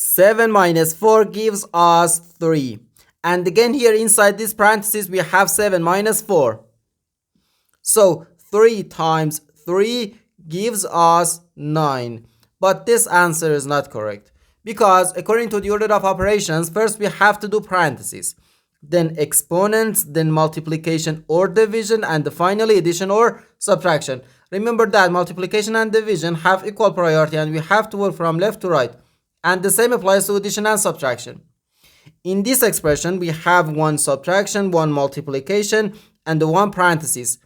7 minus 4 gives us 3. And again here inside this parenthesis we have 7 minus 4. So 3 times 3 gives us 9. But this answer is not correct. Because according to the order of operations, first we have to do parentheses, then exponents, then multiplication or division, and finally addition or subtraction. Remember that multiplication and division have equal priority and we have to work from left to right. And the same applies to addition and subtraction. In this expression, we have one subtraction, one multiplication, and one parenthesis.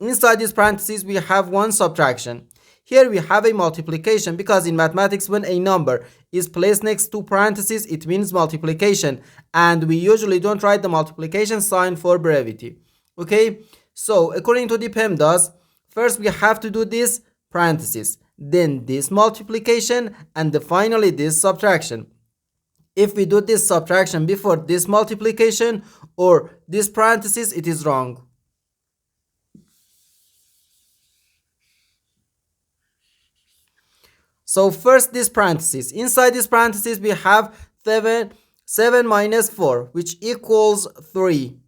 Inside this parenthesis, we have one subtraction. Here we have a multiplication because in mathematics, when a number is placed next to parentheses, it means multiplication. And we usually don't write the multiplication sign for brevity. Okay, so according to the PEMDAS, first we have to do this parenthesis, then this multiplication, and finally this subtraction. If we do this subtraction before this multiplication or this parenthesis, it is wrong. So first this parenthesis. Inside this parenthesis we have 7 minus 4, which equals 3.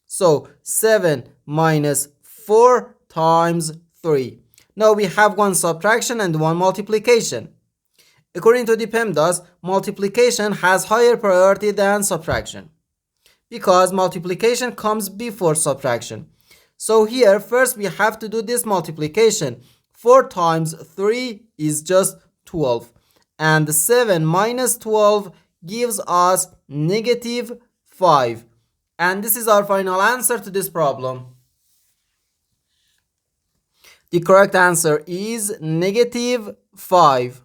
So 7 minus 4 times 3. Now we have one subtraction and one multiplication. According to the PEMDAS, multiplication has higher priority than subtraction because multiplication comes before subtraction. So here first we have to do this multiplication. 4 times 3 is just 12. And 7 minus 12 gives us negative 5. And this is our final answer to this problem. The correct answer is negative 5.